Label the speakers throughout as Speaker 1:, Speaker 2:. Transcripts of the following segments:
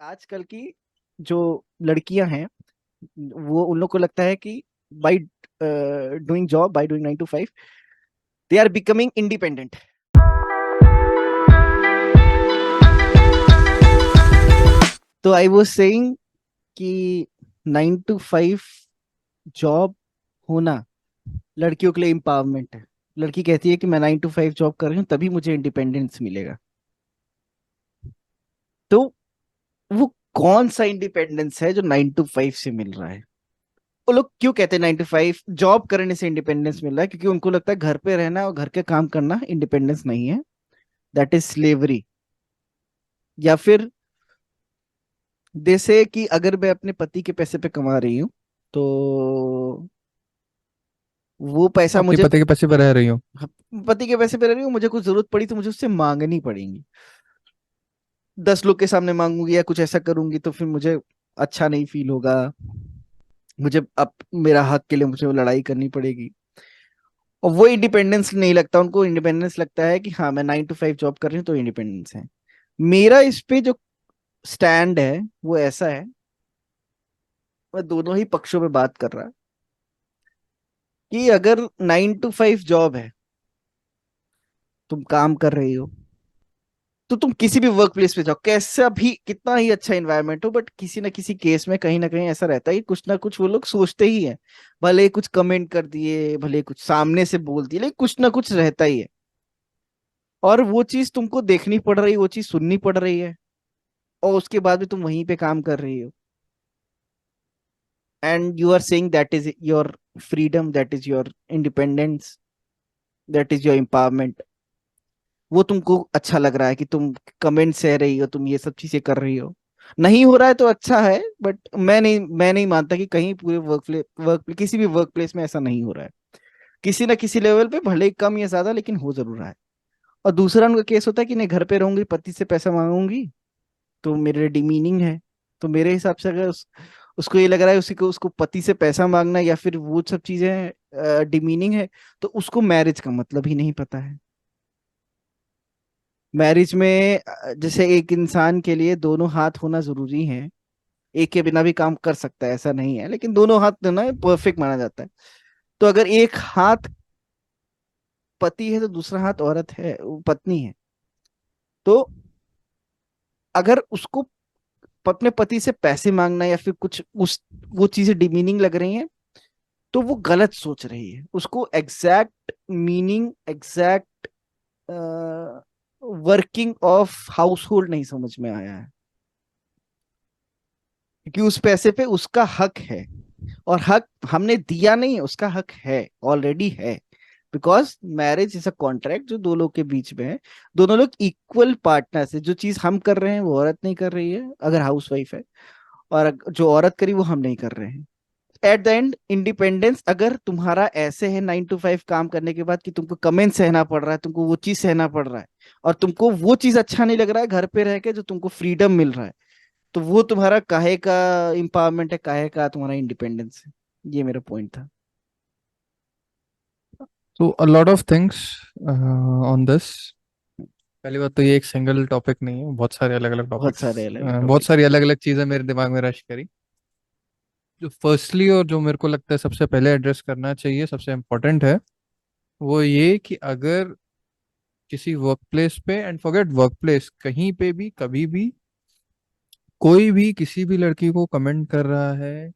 Speaker 1: आजकल की जो लड़कियां हैं वो उन लोग को लगता है कि by doing job, by doing 9 to 5 they are becoming independent. तो आई वाज सेइंग कि 9 to 5 जॉब होना लड़कियों के लिए एम्पावरमेंट है। लड़की कहती है कि मैं 9 to 5 जॉब कर रही हूँ तभी मुझे इंडिपेंडेंस मिलेगा। तो वो कौन सा इंडिपेंडेंस है जो 9 to 5 से मिल रहा है? वो लोग क्यों कहते हैं 9 to 5 जॉब करने से इंडिपेंडेंस मिल रहा है? क्योंकि उनको लगता है घर पे रहना और घर के काम करना इंडिपेंडेंस नहीं है, दैट इज स्लेवरी। या फिर जैसे कि अगर मैं अपने पति के पैसे पे कमा रही हूँ तो वो पैसा
Speaker 2: अपने
Speaker 1: मुझे,
Speaker 2: पति के पैसे पर रह रही हूँ।
Speaker 1: पति के पैसे पे रह रही हूँ, मुझे कुछ जरूरत पड़ी तो मुझे उससे मांगनी पड़ेगी। 10 लोग के सामने मांगूंगी या कुछ ऐसा करूंगी तो फिर मुझे अच्छा नहीं फील होगा। मुझे अब मेरा हक के लिए मुझे वो लड़ाई करनी पड़ेगी। और वो इंडिपेंडेंस नहीं लगता उनको। इंडिपेंडेंस लगता है कि हाँ मैं 9 to 5 जॉब कर रही हूँ तो इंडिपेंडेंस है। मेरा इस पे जो स्टैंड है वो ऐसा है, मैं दोनों ही पक्षों में बात कर रहा कि अगर 9 to 5 जॉब है, तुम काम कर रही हो, तो तुम किसी भी वर्क प्लेस पे जाओ, कैसा भी कितना ही अच्छा एनवायरनमेंट हो, बट किसी ना किसी केस में कहीं ना कहीं ऐसा रहता है कि कुछ ना कुछ वो लोग सोचते ही हैं। भले ही कुछ कमेंट कर दिए, भले ही कुछ सामने से बोल दिए, लेकिन कुछ ना कुछ रहता ही है। और वो चीज तुमको देखनी पड़ रही है, वो चीज सुननी पड़ रही है, और उसके बाद भी तुम वहीं पे काम कर रही हो। And you are saying that is your freedom, that is your independence, that is your empowerment. वो तुमको अच्छा लग रहा है कि तुम कमेंट सह रही हो, तुम ये सब चीजें कर रही हो। नहीं हो रहा है तो अच्छा है, बट मैं नहीं मानता कि कहीं पूरे किसी भी वर्क प्लेस में ऐसा नहीं हो रहा है। किसी ना किसी लेवल पे भले ही कम या ज्यादा, लेकिन हो जरूर रहा है। और दूसरा उनका केस होता है कि नहीं, घर पे रहूंगी, पति से पैसा मांगूंगी तो मेरे डिमीनिंग है। तो मेरे हिसाब से अगर उसको ये लग रहा है उसी को उसको पति से पैसा मांगना या फिर वो सब चीजें डिमीनिंग है, तो उसको मैरिज का मतलब ही नहीं पता है। मैरिज में जैसे एक इंसान के लिए दोनों हाथ होना जरूरी है। एक के बिना भी काम कर सकता है, ऐसा नहीं है, लेकिन दोनों हाथ ना परफेक्ट माना जाता है। तो अगर एक हाथ पति है तो दूसरा हाथ औरत है, वो पत्नी है। तो अगर उसको अपने पति से पैसे मांगना या फिर कुछ उस वो चीजें डिमीनिंग लग रही हैं, तो वो गलत सोच रही है। उसको exact meaning, exact working of house hold नहीं समझ में आया है। क्योंकि उस पैसे पे उसका हक है, और हक हमने दिया नहीं है, उसका हक है, ऑलरेडी है। Because marriage is a contract जो दो लोग के बीच में है। दोनों लोग इक्वल पार्टनर्स है। जो चीज हम कर रहे हैं वो औरत नहीं कर रही है अगर हाउस वाइफ है, और जो औरत करी वो हम नहीं कर रहे हैं। एट द एंड इंडिपेंडेंस अगर तुम्हारा ऐसे है 9 to 5 काम करने के बाद कि तुमको कमेंट सहना पड़ रहा है, तुमको वो चीज सहना पड़ रहा है, और तुमको वो चीज अच्छा नहीं लग रहा है घर पे रह के जो तुमको फ्रीडम मिल रहा है, तो वो तुम्हारा काहे का एम्पावरमेंट है, काहे का तुम्हारा इंडिपेंडेंस है? ये मेरा पॉइंट था।
Speaker 2: तो a lot of things on this. पहली बात तो ये एक सिंगल टॉपिक नहीं है, बहुत सारे अलग अलग
Speaker 1: बहुत
Speaker 2: टॉपिक्स,
Speaker 1: सारे अलग अलग
Speaker 2: बहुत
Speaker 1: टॉपिक।
Speaker 2: सारी अलग अलग चीज़ें मेरे दिमाग में रश करी। जो फर्स्टली और जो मेरे को लगता है सबसे पहले एड्रेस करना चाहिए, सबसे इम्पोर्टेंट है, वो ये कि अगर किसी वर्क प्लेस पे, एंड फॉरगेट वर्क प्लेस, कहीं पे भी कभी भी कोई भी किसी भी लड़की को कमेंट कर रहा है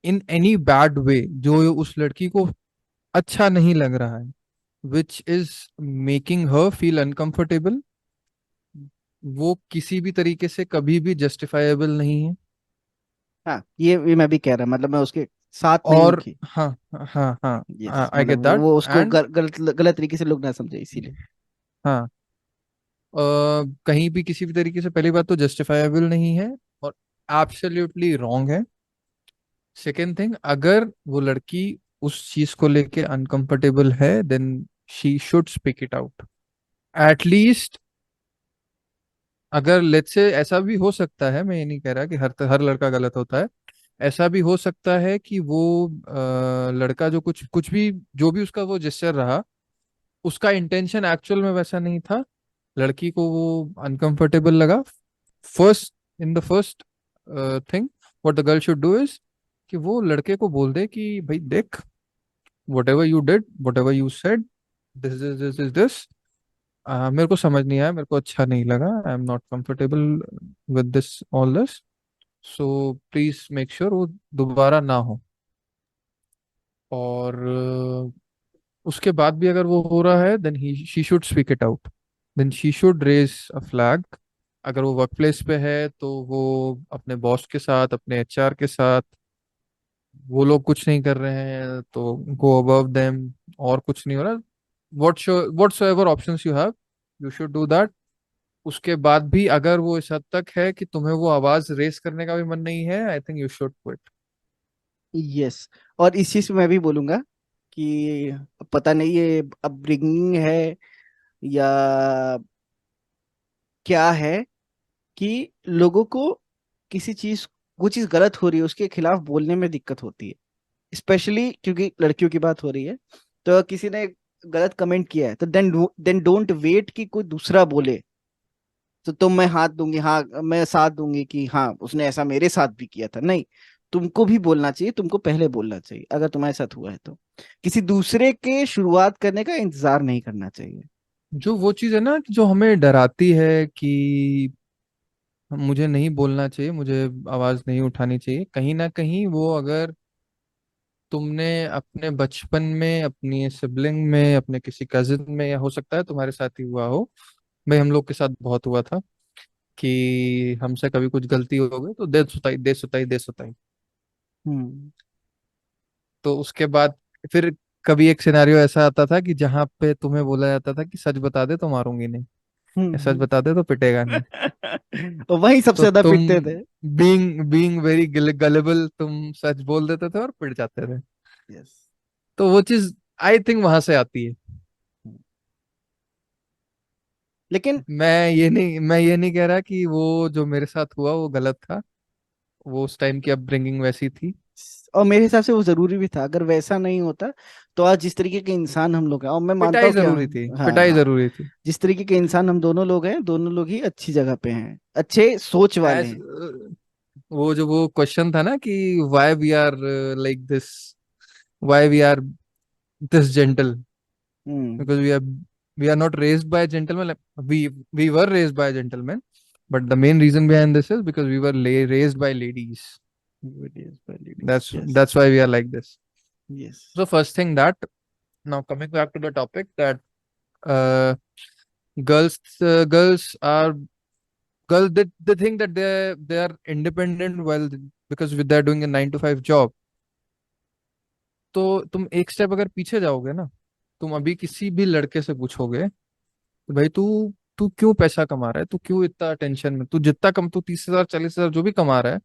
Speaker 2: इन एनी बैड वे, जो उस लड़की को अच्छा नहीं लग रहा है, which is making her feel uncomfortable, वो किसी भी तरीके से कभी भी जस्टिफाइबल नहीं है।
Speaker 1: हाँ, ये मैं भी कह रहा, मतलब मैं उसके साथ नहीं हूँ
Speaker 2: और
Speaker 1: कि
Speaker 2: हाँ, हाँ, हाँ,
Speaker 1: यस,
Speaker 2: आई
Speaker 1: मतलब
Speaker 2: गेट दैट
Speaker 1: वो उसको
Speaker 2: एंड
Speaker 1: गलत गलत तरीके से लोग ना समझे इसीलिए।
Speaker 2: हाँ, कहीं भी किसी भी तरीके से पहली बात तो जस्टिफाइबल नहीं है, और एब्सोल्युटली रॉन्ग है। सेकेंड थिंग, अगर वो लड़की उस चीज को लेके अनकंफर्टेबल है, then she should speak it out at least. अगर लेट्स से ऐसा भी हो सकता है, मैं ये नहीं कह रहा कि हर हर लड़का गलत होता है, ऐसा भी हो सकता है कि वो लड़का जो कुछ कुछ भी, जो भी उसका वो जेस्चर रहा, उसका इंटेंशन एक्चुअल में वैसा नहीं था, लड़की को वो अनकंफर्टेबल लगा। First in the first thing what the girl should do is कि वो लड़के को बोल दे कि भाई देख, what ever you did, what ever you said, this मेरे को समझ नहीं आया, मेरे को अच्छा नहीं लगा, आई am not comfortable with this all this, so please make sure वो दोबारा ना हो। और उसके बाद भी अगर वो हो रहा है देन ही she should speak it out, then she should raise a flag. अगर वो वर्क प्लेस पे है तो वो अपने बॉस के साथ, अपने एचआर के साथ, वो लोग कुछ नहीं कर रहे हैं तो गो अबव देम, और कुछ नहीं हो रहा, what's ever options you have, you should do that. उसके बाद भी अगर वो इस हद तक है कि तुम्हें वो आवाज रेस करने का भी मन नहीं है, I think you should quit.
Speaker 1: Yes. और इस चीज में मैं भी बोलूंगा कि पता नहीं ये अपब्रिंगिंग है या क्या है, कि लोगों को किसी चीज, वो चीज गलत हो रही है उसके खिलाफ बोलने में दिक्कत होती है। स्पेशली क्योंकि लड़कियों की बात हो रही है, तो किसी ने गलत कमेंट किया है तो देन डोंट वेट कि कोई दूसरा बोले तो मैं हाथ दूंगी, हाँ मैं साथ दूंगी कि हाँ उसने ऐसा मेरे साथ भी किया था। नहीं, तुमको भी बोलना चाहिए, तुमको पहले बोलना चाहिए अगर तुम्हारे साथ हुआ है तो। किसी दूसरे के शुरुआत करने का इंतजार नहीं करना चाहिए।
Speaker 2: जो वो चीज है ना जो हमें डराती है कि मुझे नहीं बोलना चाहिए, मुझे आवाज नहीं उठानी चाहिए, कहीं ना कहीं वो अगर तुमने अपने बचपन में, अपनी सिबलिंग में, अपने किसी कजिन में, या हो सकता है तुम्हारे साथ ही हुआ हो, भाई हम लोग के साथ बहुत हुआ था कि हमसे कभी कुछ गलती हो गई तो दे सुताई, दे सुताई, दे सुताई।
Speaker 1: हम्म।
Speaker 2: तो उसके बाद फिर कभी एक सिनेरियो ऐसा आता था कि जहाँ पे तुम्हें बोला जाता था कि सच बता दे तो मारूंगी नहीं, या सच
Speaker 1: हम्म।
Speaker 2: बता दे तो पिटेगा नहीं।
Speaker 1: और वही सबसे
Speaker 2: तो
Speaker 1: ज्यादा
Speaker 2: तुम
Speaker 1: पिटते थे।
Speaker 2: बीइंग वेरी गलेबल, तुम सच बोल देते थे और पिट जाते थे।
Speaker 1: यस।
Speaker 2: तो वो चीज आई थिंक वहां से आती है।
Speaker 1: लेकिन
Speaker 2: मैं ये नहीं कह रहा कि वो जो मेरे साथ हुआ वो गलत था, वो उस टाइम की अपब्रिंगिंग वैसी थी।
Speaker 1: और मेरे हिसाब से वो जरूरी भी था, अगर वैसा नहीं होता तो आज जिस तरीके के इंसान हम लोग हैं, और मैं मानता
Speaker 2: पिटाई
Speaker 1: हूँ कि
Speaker 2: जरूरी थी, पिटाई
Speaker 1: हाँ,
Speaker 2: जरूरी थी।
Speaker 1: जिस तरीके के इंसान हम दोनों लोग हैं, दोनों लोग ही अच्छी जगह पे हैं, अच्छे सोच वाले
Speaker 2: एज
Speaker 1: हैं।
Speaker 2: वो जो वो क्वेश्चन था ना कि why we are like this, why we are this gentle,
Speaker 1: hmm.
Speaker 2: because we are not raised by a gentleman, like, we were raised by a gentleman, but the main reason behind this is because we were raised by ladies.
Speaker 1: Videos by ladies.
Speaker 2: that's
Speaker 1: Yes.
Speaker 2: that's why we are like this.
Speaker 1: Yes.
Speaker 2: So first thing that, now coming back to the topic that uh, girls are, they think that they are independent while, because they're doing a 9 to 5 job. तो तुम एक step अगर पीछे जाओगे ना, तुम अभी किसी भी लड़के से पूछोगे तो भाई तू तू क्यों पैसा कमा रहा है, तू क्यों इतना टेंशन में, तू जितना कम, तू 30,000 40,000 जो भी कमा रहा है,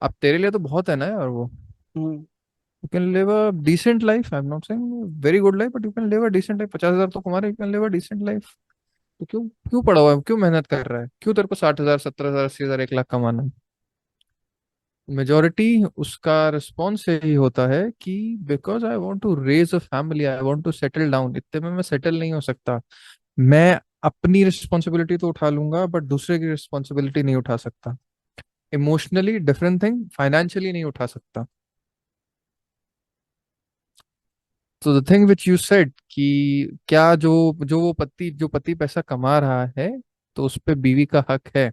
Speaker 2: अब तेरे लिए तो बहुत है ना यार वो।
Speaker 1: Hmm.
Speaker 2: You can live a decent life, I am not saying very good life, but you can live a decent life, 50,000 तो कमा रहा है, you can live a decent life. तो क्यों क्यों पड़ा हुआ है, क्यों मेहनत कर रहा है, क्यों तेरे को 60,000 70,000 80,000 1 लाख कमाना है। मेजोरिटी उसका रिस्पॉन्स यही होता है कि because I want to raise a family, I want to settle down, इतने में मैं सेटल नहीं हो सकता। मैं अपनी रिस्पॉन्सिबिलिटी तो उठा लूंगा बट दूसरे की रिस्पॉन्सिबिलिटी नहीं उठा सकता। इमोशनली डिफरेंट थिंग, फाइनेंशियली नहीं उठा सकता। तो the thing which you said कि क्या जो जो पति पैसा कमा रहा है तो उस पे बीवी का हक है,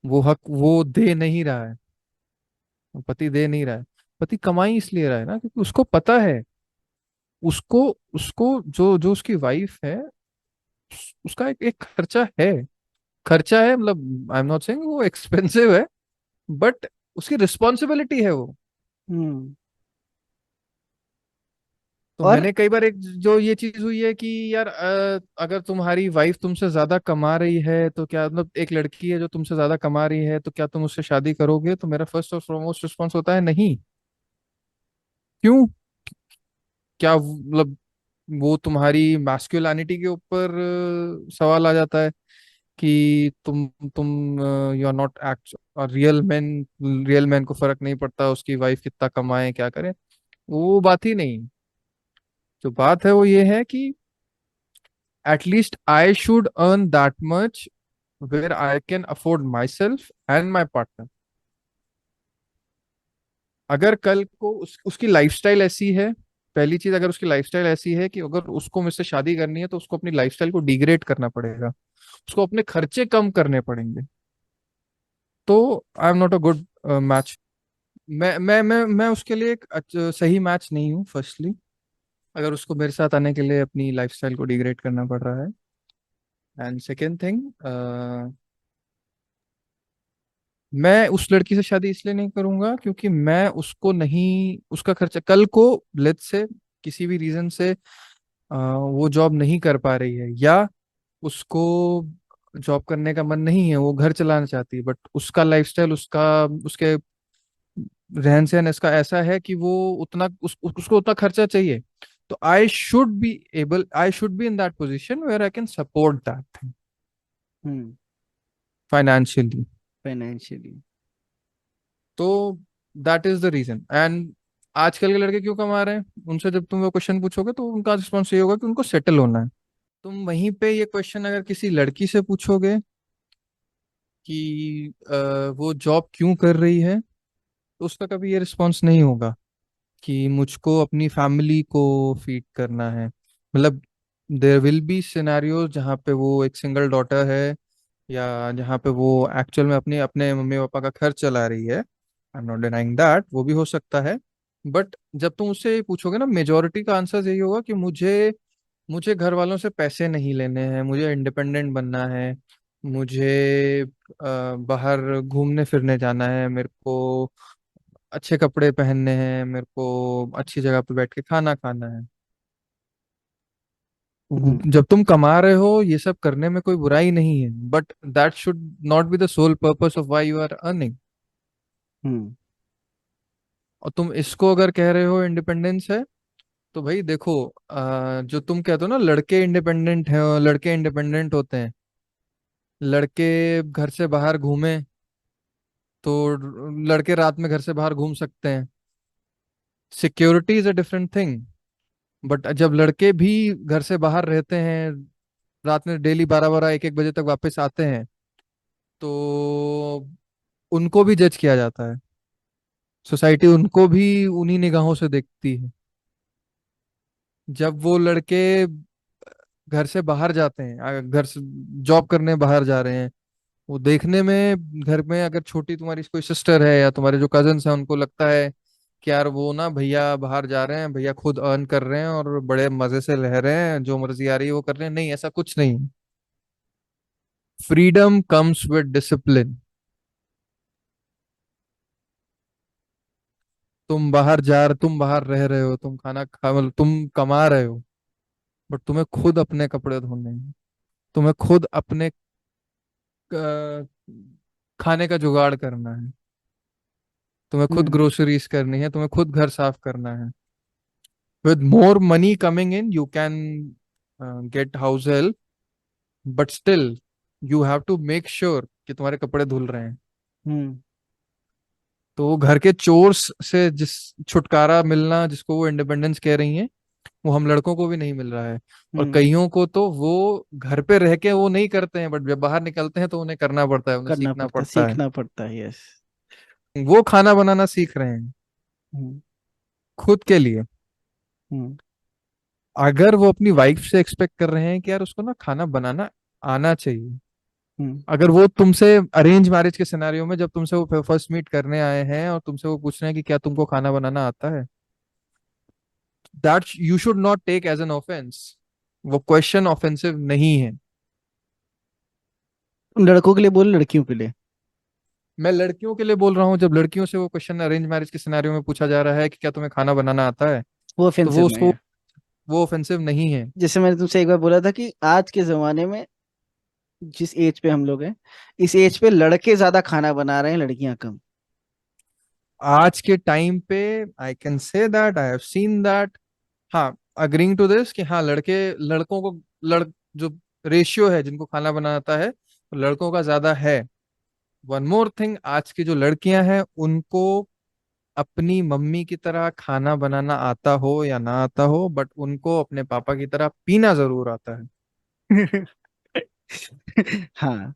Speaker 2: वो हक वो दे नहीं रहा है, वो पति दे नहीं रहा है। पति कमाई इसलिए रहा है ना क्योंकि उसको पता है, उसको उसको जो जो उसकी वाइफ है, उसका एक खर्चा है, खर्चा है, मतलब आई एम नॉट सेइंग वो एक्सपेंसिव है, बट उसकी रिस्पॉन्सिबिलिटी है वो।
Speaker 1: हम्म।
Speaker 2: तो
Speaker 1: और
Speaker 2: मैंने कई बार एक जो ये चीज हुई है कि यार अगर तुम्हारी वाइफ तुमसे ज्यादा कमा रही है तो क्या, मतलब एक लड़की है जो तुमसे ज्यादा कमा रही है तो क्या तुम उससे शादी करोगे, तो मेरा फर्स्ट और फॉरमोस्ट रिस्पॉन्स होता है नहीं। क्यों? क्या मतलब वो तुम्हारी मैस्कुलिनिटी के ऊपर सवाल आ जाता है कि तुम you are not act real man, real man को फर्क नहीं पड़ता उसकी वाइफ कितना कमाए क्या करे, वो बात ही नहीं। जो बात है वो ये है कि at least I should earn that much where I can afford myself and my partner. अगर कल को उसकी लाइफस्टाइल ऐसी है, पहली चीज, अगर उसकी लाइफस्टाइल ऐसी है कि अगर उसको मुझसे शादी करनी है तो उसको अपनी लाइफस्टाइल को डिग्रेड करना पड़ेगा, उसको अपने खर्चे कम करने पड़ेंगे, तो आई am not a good match. मैं उसके लिए एक सही मैच नहीं हूँ फर्स्टली, अगर उसको मेरे साथ आने के लिए अपनी लाइफस्टाइल को डिग्रेड करना पड़ रहा है। एंड सेकेंड थिंग, मैं उस लड़की से शादी इसलिए नहीं करूंगा क्योंकि मैं उसको नहीं, उसका खर्चा कल को, लेट्स से किसी भी रीजन से वो जॉब नहीं कर पा रही है, या उसको जॉब करने का मन नहीं है, वो घर चलाना चाहती है, बट उसका लाइफस्टाइल, उसके रहन सहन इसका ऐसा है कि वो उसको उतना खर्चा चाहिए, तो I should be in that position where I can support that thing
Speaker 1: hmm.
Speaker 2: Financially.
Speaker 1: Financially.
Speaker 2: तो that is the reason. And आजकल के लड़के क्यों कमा रहे हैं, उनसे जब तुम वो क्वेश्चन पूछोगे तो उनका रिस्पॉन्स ये होगा कि उनको सेटल होना है। तुम वहीं पे ये क्वेश्चन अगर किसी लड़की से पूछोगे कि वो जॉब क्यों कर रही है, तो उसका कभी ये रिस्पॉन्स नहीं होगा कि मुझको अपनी फैमिली को फीड करना है। मतलब देयर विल बी सिनेरियोज जहाँ पे वो एक सिंगल डॉटर है, या जहाँ पे वो एक्चुअल में अपने अपने मम्मी पापा का खर्च चला रही है, आई एम नॉट डिनाइंग दैट, वो भी हो सकता है। बट जब तुम उससे पूछोगे ना, मेजोरिटी का आंसर यही होगा कि मुझे मुझे घर वालों से पैसे नहीं लेने हैं, मुझे इंडिपेंडेंट बनना है, मुझे बाहर घूमने फिरने जाना है, मेरे को अच्छे कपड़े पहनने हैं, मेरे को अच्छी जगह पे बैठ के खाना खाना है।
Speaker 1: हम्म।
Speaker 2: जब तुम कमा रहे हो ये सब करने में कोई बुराई नहीं है, but that should not be the sole purpose of why you are earning.
Speaker 1: Hmm.
Speaker 2: और तुम इसको अगर कह रहे हो इंडिपेंडेंस है, तो भाई देखो, जो तुम कहते हो ना लड़के इंडिपेंडेंट हैं, और लड़के इंडिपेंडेंट होते हैं, लड़के घर से बाहर घूमे तो लड़के रात में घर से बाहर घूम सकते हैं, security is a different thing. But जब लड़के भी घर से बाहर रहते हैं, रात में डेली 12 12 1 1 बजे तक वापस आते हैं, तो उनको भी जज किया जाता है, सोसाइटी उनको भी उन्हीं निगाहों से देखती है। जब वो लड़के घर से बाहर जाते हैं, घर से जॉब करने बाहर जा रहे हैं, वो देखने में, घर में अगर छोटी तुम्हारी कोई सिस्टर है या तुम्हारे जो कजन्स हैं, उनको लगता है कि यार वो ना भैया बाहर जा रहे हैं, भैया खुद अर्न कर रहे हैं और बड़े मजे से रह रहे हैं, जो मर्जी आ रही है वो कर रहे हैं। नहीं, ऐसा कुछ नहीं। Freedom comes with discipline. तुम बाहर रह रहे हो, तुम खाना खा, मतलब तुम कमा रहे हो, बट तुम्हें खुद अपने कपड़े धोने हैं, तुम्हें खुद अपने खाने का जुगाड़ करना है, तुम्हें खुद
Speaker 1: हम्म।
Speaker 2: ग्रोसरीज करनी है, तुम्हें खुद घर साफ करना है। With more money coming in you can get house help, but still you have to make sure कि तुम्हारे कपड़े धुल रहे हैं।
Speaker 1: हम्म।
Speaker 2: तो घर के चोर्स से जिस छुटकारा मिलना, जिसको वो इंडिपेंडेंस कह रही हैं, वो हम लड़कों को भी नहीं मिल रहा है। और
Speaker 1: हम्म।
Speaker 2: कईयों को तो वो घर पे रह के वो नहीं करते हैं, बट जब बाहर निकलते हैं तो उन्हें करना पड़ता है, उन्हें
Speaker 1: करना
Speaker 2: सीखना
Speaker 1: पड़ता,
Speaker 2: पड़ता है।
Speaker 1: सीखना पड़ता है, यस।
Speaker 2: वो खाना बनाना सीख रहे हैं
Speaker 1: हम्म।
Speaker 2: खुद के लिए।
Speaker 1: हम्म।
Speaker 2: अगर वो अपनी वाइफ से एक्सपेक्ट कर रहे हैं कि यार उसको ना खाना बनाना आना चाहिए,
Speaker 1: हम्म।
Speaker 2: अगर वो तुमसे अरेंज मैरिज के सिनेरियो में, जब तुमसे वो फर्स्ट मीट करने आए हैं और तुमसे वो पूछ रहे हैं कि क्या तुमको खाना बनाना आता है, that you should not take as an offence. वो क्वेश्चन ऑफेंसिव नहीं है।
Speaker 1: लड़कों के लिए बोल, लड़कियों के लिए?
Speaker 2: मैं लड़कियों के लिए बोल रहा हूँ, जब लड़कियों से वो क्वेश्चन अरेंज मैरिज के सिनेरियो में पूछा जा रहा है कि क्या तुम्हें खाना बनाना आता है,
Speaker 1: वो
Speaker 2: तो
Speaker 1: ऑफेंसिव
Speaker 2: वो
Speaker 1: नहीं
Speaker 2: उसको,
Speaker 1: है।
Speaker 2: वो ऑफेंसिव नहीं है।
Speaker 1: जैसे मैंने तुमसे एक बार बोला था कि आज के जमाने में, जिस एज पे हम लोग हैं, इस एज पे लड़के ज्यादा खाना बना रहे हैं, लड़कियां कम।
Speaker 2: आज के टाइम पे I can say that I have seen that. हाँ, अग्रीइंग टू दिस कि हाँ, लड़कों को, लड़ जो रेशियो है जिनको खाना बनाना आता है, वो लड़कों का ज्यादा है। वन मोर थिंग, आज की जो लड़कियां हैं उनको अपनी मम्मी की तरह खाना बनाना आता हो या ना आता हो, बट उनको अपने पापा की तरह पीना जरूर आता है।
Speaker 1: हाँ।